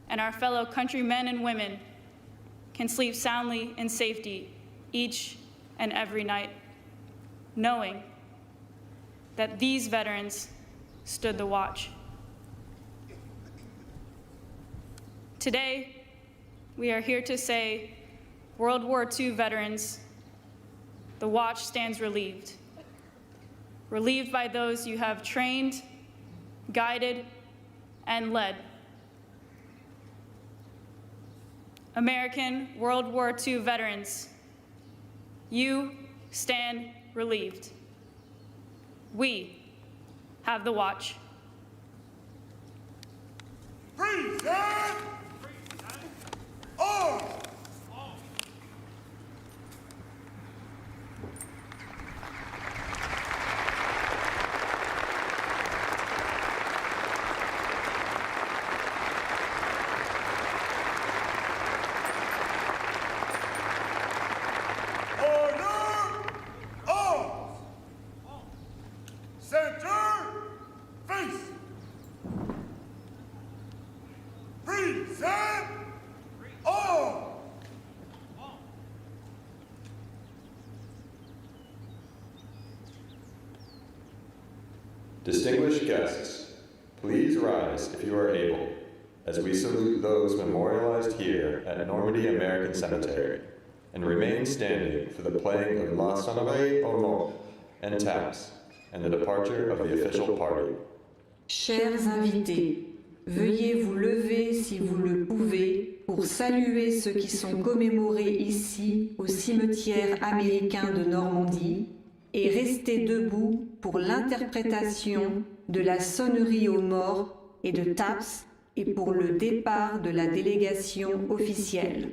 and our fellow countrymen and women can sleep soundly in safety each and every night, knowing that these veterans stood the watch. Today, we are here to say, World War II veterans, the watch stands relieved. Relieved by those you have trained, guided, and led. American World War II veterans, you stand relieved. We have the watch. Present! Arms! Distinguished guests, please rise if you are able, as we salute those memorialized here at Normandy American Cemetery, and remain standing for the playing of La Sonnerie au Mort and taps, and the departure of the official party. Chers invités, veuillez vous lever si vous le pouvez pour saluer ceux qui sont commémorés ici au cimetière américain de Normandie et rester debout pour l'interprétation de la sonnerie aux morts et de taps et pour le départ de la délégation officielle.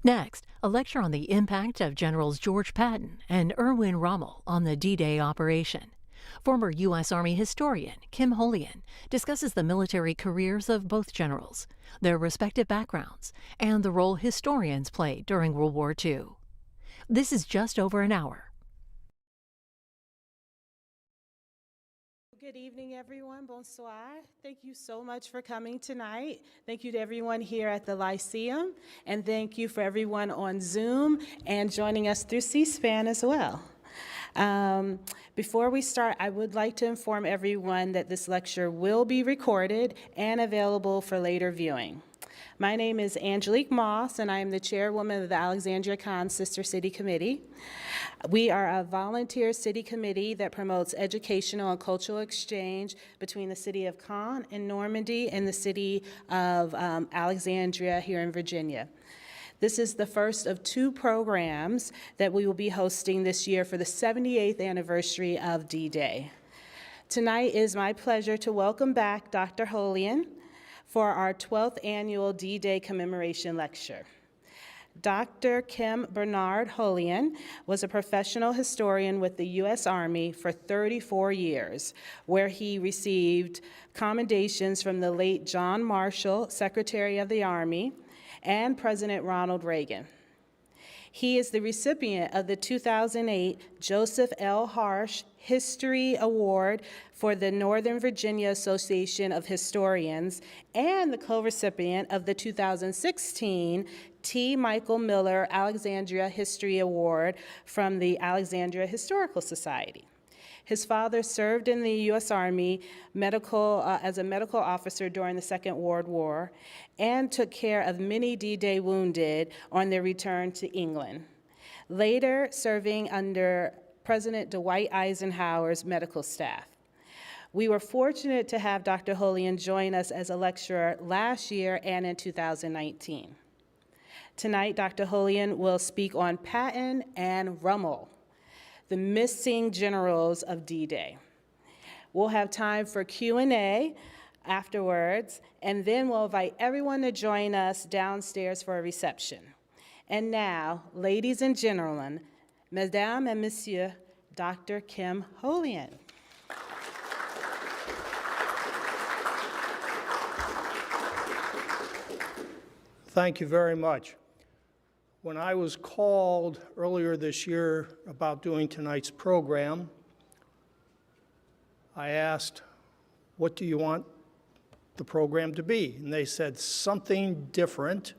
Next, a lecture on the impact of Generals George Patton and Erwin Rommel on the D-Day operation. Former U.S. Army historian Kim Holian discusses the military careers of both generals, their respective backgrounds, and the role historians played during World War II. This is just over an hour. Good evening, everyone. Bonsoir. Thank you so much for coming tonight. Thank you to everyone here at the Lyceum, and thank you for everyone on Zoom and joining us through C-SPAN as well. Before we start, I would like to inform everyone that this lecture will be recorded and available for later viewing. My name is Angelique Moss, and I am the chairwoman of the Alexandria Khan Sister City Committee. We are a volunteer city committee that promotes educational and cultural exchange between the city of Caen and Normandy and the city of Alexandria here in Virginia. This is the first of two programs that we will be hosting this year for the 78th anniversary of D-Day. Tonight is my pleasure to welcome back Dr. Holian for our 12th annual D-Day commemoration lecture. Dr. Kim Bernard Holian was a professional historian with the U.S. Army for 34 years, where he received commendations from the late John Marshall, Secretary of the Army, and President Ronald Reagan. He is the recipient of the 2008 Joseph L. Harsh History Award for the Northern Virginia Association of Historians and the co-recipient of the 2016 T. Michael Miller Alexandria History Award from the Alexandria Historical Society. His father served in the U.S. Army as a medical officer during the Second World War and took care of many D-Day wounded on their return to England, later serving under President Dwight Eisenhower's medical staff. We were fortunate to have Dr. Holian join us as a lecturer last year and in 2019. Tonight, Dr. Holian will speak on Patton and Rommel, the missing generals of D-Day. We'll have time for Q&A afterwards, and then we'll invite everyone to join us downstairs for a reception. And now, ladies and gentlemen, Mesdames and Messieurs, Dr. Kim Holian. Thank you very much. When I was called earlier this year about doing tonight's program, I asked, what do you want the program to be? And they said, something different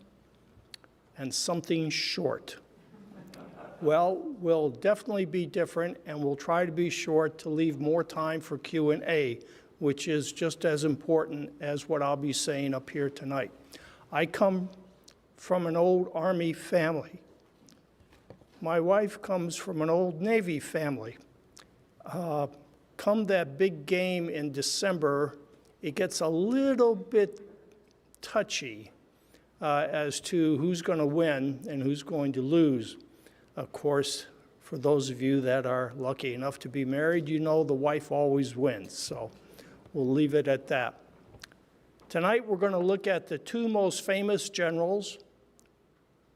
and something short. Well, we'll definitely be different, and we'll try to be short to leave more time for Q&A, which is just as important as what I'll be saying up here tonight. I come from an old Army family. My wife comes from an old Navy family. Come that big game in December, it gets a little bit touchy as to who's going to win and who's going to lose. Of course, for those of you that are lucky enough to be married, you know the wife always wins, so we'll leave it at that. Tonight, we're going to look at the two most famous generals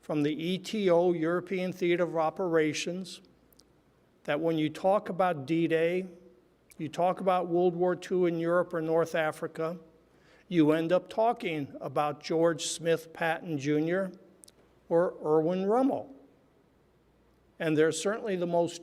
from the ETO, European Theater of Operations, that when you talk about D-Day, you talk about World War II in Europe or North Africa, you end up talking about George Smith Patton Jr. or Erwin Rommel. And they're certainly the most